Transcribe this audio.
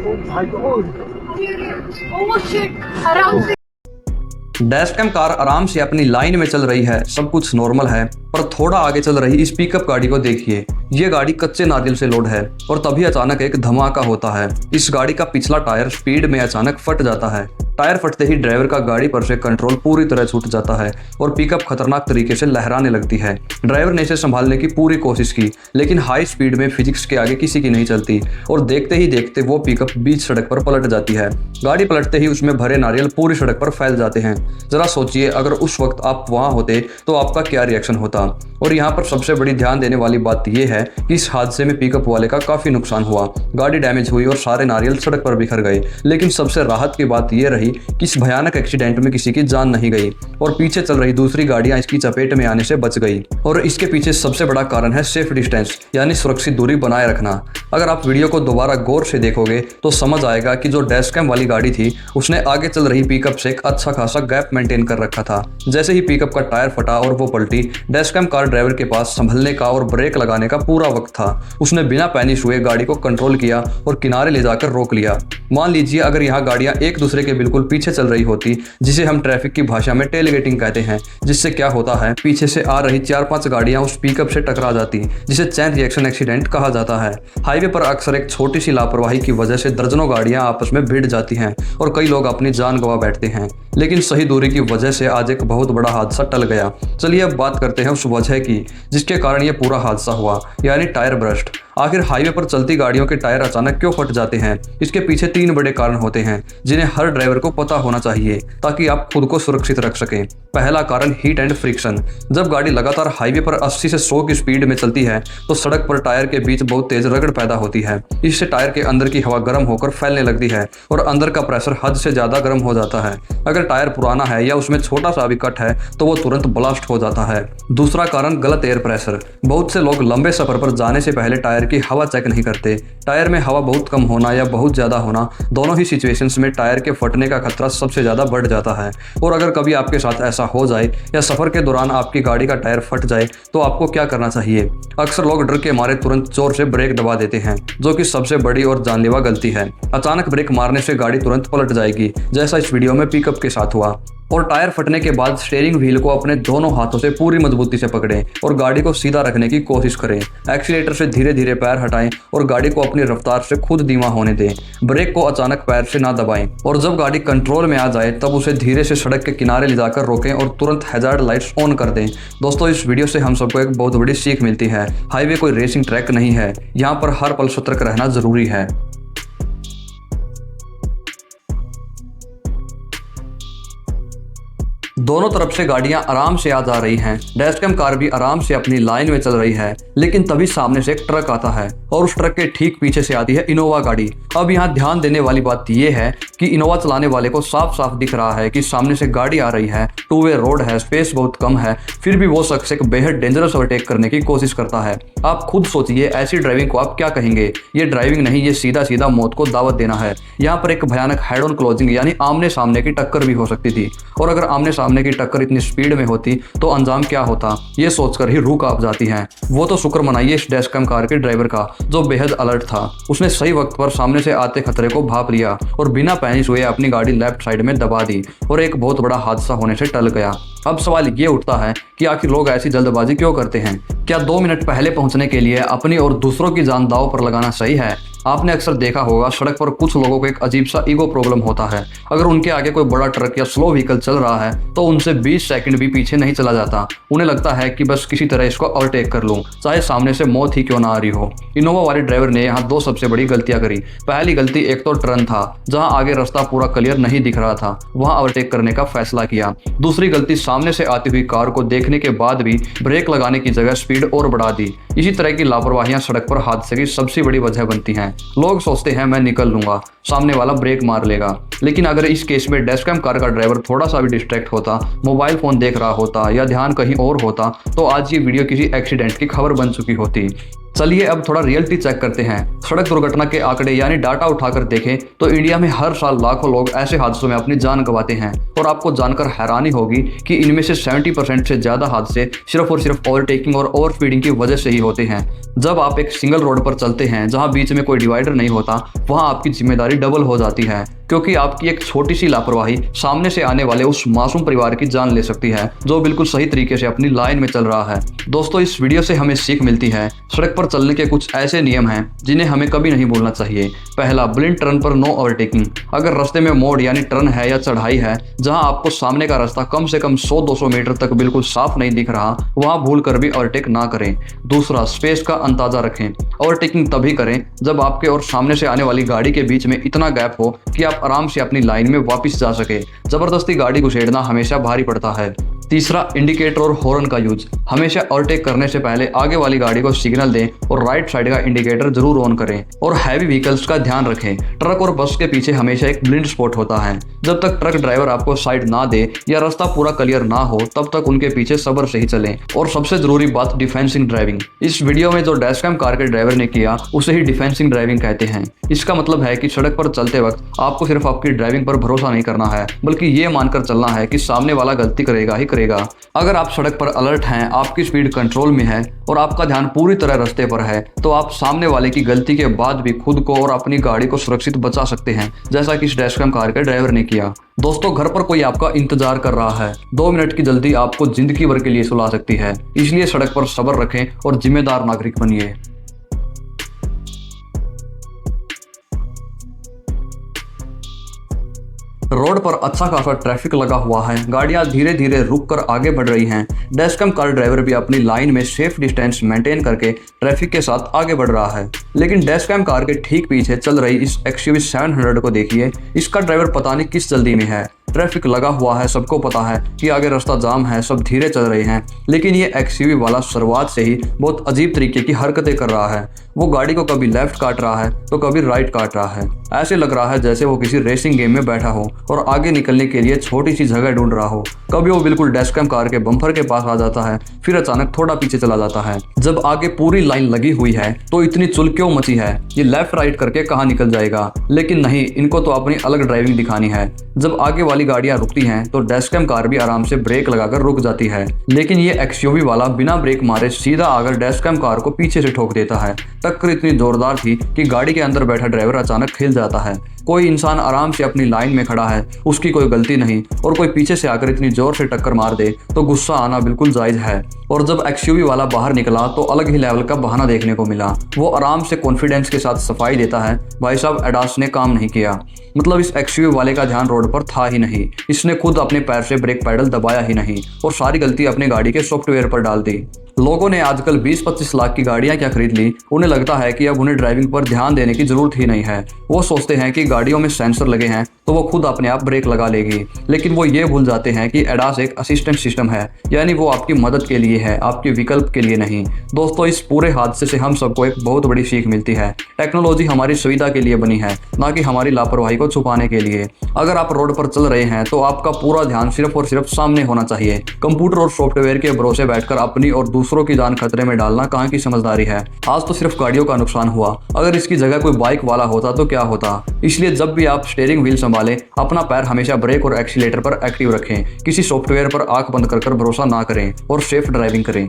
Oh my God! Oh shit! आराम से। Dashcam car आराम से अपनी लाइन में चल रही है, सब कुछ नॉर्मल है, पर थोड़ा आगे चल रही इस पिकअप गाड़ी को देखिए। ये गाड़ी कच्चे नारियल से लोड है और तभी अचानक एक धमाका होता है। इस गाड़ी का पिछला टायर स्पीड में अचानक फट जाता है। टायर फटते ही ड्राइवर का गाड़ी पर से कंट्रोल पूरी तरह छूट जाता है और पिकअप खतरनाक तरीके से लहराने लगती है। ड्राइवर ने इसे संभालने की पूरी कोशिश की, लेकिन हाई स्पीड में फिजिक्स के आगे किसी की नहीं चलती और देखते ही देखते वो पिकअप बीच सड़क पर पलट जाती है। गाड़ी पलटते ही उसमें भरे नारियल पूरी सड़क पर फैल जाते हैं। जरा सोचिए, अगर उस वक्त आप वहां होते तो आपका क्या रिएक्शन होता। और यहाँ पर सबसे बड़ी ध्यान देने वाली बात यह है कि इस हादसे में पिकअप वाले का काफी नुकसान हुआ। गाड़ी डैमेज हुई और सारे नारियल सड़क पर बिखर गए, लेकिन सबसे राहत की बात यह रही कि इस भयानक एक्सीडेंट में किसी की जान नहीं गई और पीछे चल रही दूसरी गाड़ियां इसकी चपेट में आने से बच गई। और इसके पीछे सबसे बड़ा कारण है सेफ डिस्टेंस, यानी सुरक्षित दूरी बनाए रखना। अगर आप वीडियो को दोबारा गौर से देखोगे तो समझ आएगा कि जो डैशकैम वाली गाड़ी थी उसने आगे चल रही पिकअप से एक अच्छा खासा गैप मेंटेन कर रखा था। जैसे ही पिकअप का टायर फटा और वो पलटी, डैशकैम कार ड्राइवर के पास संभलने का और ब्रेक लगाने का पूरा वक्त था। उसने बिना पैनिक हुए गाड़ी को कंट्रोल किया और किनारे ले जाकर रोक लिया। मान लीजिए अगर यहाँ गाड़ियां एक दूसरे के बिल्कुल पीछे चल रही होती, जिसे हम ट्रैफिक की भाषा में टेलगेटिंग कहते हैं, जिससे क्या होता है, पीछे से आ रही 4-5 गाड़ियां उस पिकअप से टकरा जाती, जिसे चेन रिएक्शन एक्सीडेंट कहा जाता है। हाईवे पर अक्सर एक छोटी सी लापरवाही की वजह से दर्जनों गाड़ियां आपस में भिड़ जाती हैं और कई लोग अपनी जान गंवा बैठते हैं। लेकिन सही दूरी की वजह से आज एक बहुत बड़ा हादसा टल गया। चलिए अब बात करते हैं उस वजह की जिसके कारण यह पूरा हादसा हुआ, यानी टायर बर्स्ट। आखिर हाईवे पर चलती गाड़ियों के टायर अचानक क्यों फट जाते हैं? इसके पीछे 3 बड़े कारण होते हैं जिन्हें हर ड्राइवर को पता होना चाहिए ताकि आप खुद को सुरक्षित रख सकें। पहला कारण हीट एंड फ्रिक्शन। जब गाड़ी लगातार हाईवे पर 80 से 100 की स्पीड में चलती है तो सड़क पर टायर के बीच बहुत तेज रगड़ पैदा होती है। इससे टायर के अंदर की हवा गर्म होकर फैलने लगती है और अंदर का प्रेशर हद से ज्यादा गर्म हो जाता है। अगर टायर पुराना है या उसमें छोटा सा भी कट है तो वो तुरंत ब्लास्ट हो जाता है। दूसरा कारण गलत एयर प्रेशर। बहुत से लोग लंबे सफर पर जाने से पहले टायर की हवा चेक नहीं करते। टायर में हवा बहुत कम होना या बहुत ज्यादा होना, दोनों ही सिचुएशंस में टायर के फटने का खतरा सबसे ज्यादा बढ़ जाता है। और अगर कभी आपके साथ ऐसा हो जाए या सफर के दौरान आपकी गाड़ी का टायर फट जाए तो आपको क्या करना चाहिए? अक्सर लोग डर के मारे तुरंत जोर से ब्रेक दबा देते हैं, जो कि सबसे बड़ी और जानलेवा गलती है। अचानक ब्रेक मारने से गाड़ी तुरंत पलट जाएगी, जैसा इस वीडियो में पिकअप के साथ हुआ। और टायर फटने के बाद स्टीयरिंग व्हील को अपने दोनों हाथों से पूरी मजबूती से पकड़ें और गाड़ी को सीधा रखने की कोशिश करें। एक्सीलेटर से धीरे धीरे पैर हटाएं और गाड़ी को अपनी रफ्तार से खुद धीमा होने दें। ब्रेक को अचानक पैर से ना दबाएं और जब गाड़ी कंट्रोल में आ जाए तब उसे धीरे से सड़क के किनारे ले जाकर रोकें और तुरंत हैजार्ड लाइट्स ऑन कर दें। दोस्तों, इस वीडियो से हम सबको एक बहुत बड़ी सीख मिलती है। हाईवे कोई रेसिंग ट्रैक नहीं है, यहाँ पर हर पल सतर्क रहना जरूरी है। दोनों तरफ से गाड़ियां आराम से आ जा रही हैं। डैशकैम कार भी आराम से अपनी लाइन में चल रही है, लेकिन तभी सामने से एक ट्रक आता है और उस ट्रक के ठीक पीछे से आती है इनोवा गाड़ी। अब यहाँ ध्यान देने वाली बात यह है कि इनोवा चलाने वाले को साफ साफ दिख रहा है कि सामने से गाड़ी आ रही है, 2 वे रोड है, स्पेस बहुत कम है, फिर भी वो शख्स एक बेहद डेंजरस ओवरटेक करने की कोशिश करता है। आप खुद सोचिए, ऐसी ड्राइविंग को आप क्या कहेंगे? ये ड्राइविंग नहीं, ये सीधा सीधा मौत को दावत देना है। यहाँ पर एक भयानक हेड ऑन क्लोजिंग यानी आमने सामने की टक्कर भी हो सकती थी, और अगर आमने सामने की टक्कर इतनी स्पीड में होती तो अंजाम क्या होता, ये सोचकर ही रूह कांप जाती है। वो तो शुक्र मनाइए इस डैशकैम कार के ड्राइवर का, जो बेहद अलर्ट था। उसने सही वक्त पर सामने से आते खतरे को भांप लिया और बिना पैनिक हुए अपनी गाड़ी लेफ्ट साइड में दबा दी और एक बहुत बड़ा हादसा होने से टल गया। अब सवाल ये उठता है कि आखिर लोग ऐसी जल्दबाजी क्यों करते हैं? क्या 2 मिनट पहले पहुंचने के लिए अपनी और दूसरों की जान दांव पर लगाना सही है? आपने अक्सर देखा होगा सड़क पर कुछ लोगों को एक अजीब सा ईगो प्रॉब्लम होता है। अगर उनके आगे कोई बड़ा ट्रक या स्लो व्हीकल चल रहा है तो उनसे 20 सेकंड भी पीछे नहीं चला जाता। उन्हें लगता है कि बस किसी तरह इसको ओवरटेक कर लूं, चाहे सामने से मौत ही क्यों ना आ रही हो। इनोवा वाले ड्राइवर ने यहाँ 2 सबसे बड़ी गलतियां करी। पहली गलती, एक तो टर्न था, जहाँ आगे रास्ता पूरा क्लियर नहीं दिख रहा था, वहाँ ओवरटेक करने का फैसला किया। दूसरी गलती, सामने से आती हुई कार को देखने के बाद भी ब्रेक लगाने की जगह स्पीड और बढ़ा दी। इसी तरह की लापरवाहियां सड़क पर हादसे की सबसे बड़ी वजह बनती हैं। लोग सोचते हैं मैं निकल लूंगा, सामने वाला ब्रेक मार लेगा, लेकिन अगर इस केस में डैशकैम कार का ड्राइवर थोड़ा सा भी डिस्ट्रैक्ट होता, मोबाइल फोन देख रहा होता या ध्यान कहीं और होता तो आज ये वीडियो किसी एक्सीडेंट की खबर बन चुकी होती। चलिए अब थोड़ा रियलिटी चेक करते हैं। सड़क दुर्घटना के आंकड़े यानी डाटा उठाकर देखें तो इंडिया में हर साल लाखों लोग ऐसे हादसों में अपनी जान गंवाते हैं और आपको जानकर हैरानी होगी कि इनमें से 70% से ज्यादा हादसे सिर्फ और सिर्फ ओवरटेकिंग और ओवर स्पीडिंग की वजह से ही होते हैं। जब आप एक सिंगल रोड पर चलते हैं जहां बीच में कोई डिवाइडर नहीं होता, वहां आपकी जिम्मेदारी डबल हो जाती है, क्योंकि आपकी एक छोटी सी लापरवाही सामने से आने वाले उस मासूम परिवार की जान ले सकती है जो बिल्कुल सही तरीके से अपनी लाइन में चल रहा है। दोस्तों, इस वीडियो से हमें सीख मिलती है। सड़क पर चलने के कुछ ऐसे नियम हैं जिन्हें हमें कभी नहीं भूलना चाहिए। पहला, ब्लिंड टर्न पर नो ओवरटेकिंग। अगर रास्ते में मोड़ यानी टर्न है या चढ़ाई है जहां आपको सामने का रास्ता कम से कम 100-200 मीटर तक बिल्कुल साफ नहीं दिख रहा, वहां भूल कर भी ओवरटेक ना करें। दूसरा, स्पेस का अंदाजा रखें। ओवरटेकिंग तभी करें जब आपके और सामने से आने वाली गाड़ी के बीच में इतना गैप हो कि आप आराम से अपनी लाइन में वापस जा सके। जबरदस्ती गाड़ी घुसेड़ना हमेशा भारी पड़ता है। तीसरा, इंडिकेटर और हॉर्न का यूज। हमेशा ओवरटेक करने से पहले आगे वाली गाड़ी को सिग्नल दें और राइट साइड का इंडिकेटर जरूर ऑन करें। और हैवी व्हीकल्स का ध्यान रखें। ट्रक और बस के पीछे हमेशा एक ब्लिंड स्पॉट होता है। जब तक ट्रक ड्राइवर आपको साइड ना दे या रास्ता पूरा क्लियर ना हो, तब तक उनके पीछे सब्र से ही चलें। और सबसे जरूरी बात, डिफेंसिंग ड्राइविंग। इस वीडियो में जो डैशकैम कार के ड्राइवर ने किया उसे ही डिफेंसिंग ड्राइविंग कहते हैं। इसका मतलब है कि सड़क पर चलते वक्त आपको सिर्फ आपकी ड्राइविंग पर भरोसा नहीं करना है, बल्कि ये मानकर चलना है कि सामने वाला गलती करेगा ही करेगा। अगर आप सड़क पर अलर्ट हैं, आपकी स्पीड कंट्रोल में है और आपका ध्यान पूरी तरह रास्ते पर है, तो आप सामने वाले की गलती के बाद भी खुद को और अपनी गाड़ी को सुरक्षित बचा सकते हैं, जैसा कि इस डैशकैम कार के ड्राइवर ने किया। दोस्तों, घर पर कोई आपका इंतजार कर रहा है। 2 मिनट की जल्दी आपको जिंदगी भर के लिए सुला सकती है। इसलिए सड़क पर सब्र रखें और जिम्मेदार नागरिक बनिए। रोड पर अच्छा खासा ट्रैफिक लगा हुआ है। गाड़ियां धीरे धीरे रुक कर आगे बढ़ रही हैं। डैशकैम कार ड्राइवर भी अपनी लाइन में सेफ डिस्टेंस मेंटेन करके ट्रैफिक के साथ आगे बढ़ रहा है। लेकिन डैशकैम कार के ठीक पीछे चल रही इस XUV 700 को देखिए। इसका ड्राइवर पता नहीं किस जल्दी में है। ट्रैफिक लगा हुआ है, सबको पता है कि आगे रास्ता जाम है, सब धीरे चल रहे हैं, लेकिन ये XUV वाला शुरुआत से ही बहुत अजीब तरीके की हरकतें कर रहा है। वो गाड़ी को कभी लेफ्ट काट रहा है तो कभी राइट काट रहा है। ऐसे लग रहा है जैसे वो किसी रेसिंग गेम में बैठा हो और आगे निकलने के लिए छोटी सी जगह ढूंढ रहा हो। कभी वो बिल्कुल डैशकैम कार के बम्पर के पास आ जाता है, फिर अचानक थोड़ा पीछे चला जाता है। जब आगे पूरी लाइन लगी हुई है तो इतनी चुल क्यों मची है? ये लेफ्ट राइट करके कहाँ निकल जाएगा? लेकिन नहीं, इनको तो अपनी अलग ड्राइविंग दिखानी है। जब आगे वाली गाड़ियां रुकती हैं तो डैशकैम कार भी आराम से ब्रेक लगाकर रुक जाती है, लेकिन ये XUV वाला बिना ब्रेक मारे सीधा आकर डैशकैम कार को पीछे से ठोक देता है। टक्कर इतनी जोरदार थी कि गाड़ी के अंदर बैठा ड्राइवर अचानक हिल जाता है। कोई इंसान आराम से अपनी लाइन में खड़ा है, उसकी कोई गलती नहीं, और कोई पीछे से आकर इतनी जोर से टक्कर मार दे तो गुस्सा आना बिल्कुल जायज है। और जब XUV वाला बाहर निकला तो अलग ही लेवल का बहाना देखने को मिला। वो आराम से कॉन्फिडेंस के साथ सफाई देता है, भाई साहब एडास ने काम नहीं किया। मतलब इस XUV वाले का ध्यान रोड पर था ही नहीं। इसने खुद अपने पैर से ब्रेक पैडल दबाया ही नहीं और सारी गलती अपनी गाड़ी के सॉफ्टवेयर पर डाल दी। लोगों ने आजकल 20-25 लाख की गाड़ियां क्या खरीद ली, उन्हें लगता है कि अब उन्हें ड्राइविंग पर ध्यान देने की जरूरत ही नहीं है। वो सोचते हैं कि गाड़ियों में सेंसर लगे हैं तो वो खुद अपने आप ब्रेक लगा लेगी, लेकिन वो ये भूल जाते हैं कि एडास एक असिस्टेंट सिस्टम है, यानी वो आपकी मदद के लिए है, आपके विकल्प के लिए नहीं। दोस्तों, इस पूरे हादसे से हम सबको एक बहुत बड़ी सीख मिलती है। टेक्नोलॉजी हमारी सुविधा के लिए बनी है, ना कि हमारी लापरवाही को छुपाने के लिए। अगर आप रोड पर चल रहे हैं तो आपका पूरा ध्यान सिर्फ और सिर्फ सामने होना चाहिए। कंप्यूटर और सॉफ्टवेयर के भरोसे बैठकर अपनी और दूसरों की जान खतरे में डालना कहाँ की समझदारी है। आज तो सिर्फ गाड़ियों का नुकसान हुआ, अगर इसकी जगह कोई बाइक वाला होता तो क्या होता। इसलिए जब भी आप स्टीयरिंग व्हील संभालें, अपना पैर हमेशा ब्रेक और एक्सीलेटर पर एक्टिव रखें। किसी सॉफ्टवेयर पर आंख बंद कर भरोसा ना करें और सेफ ड्राइविंग करें।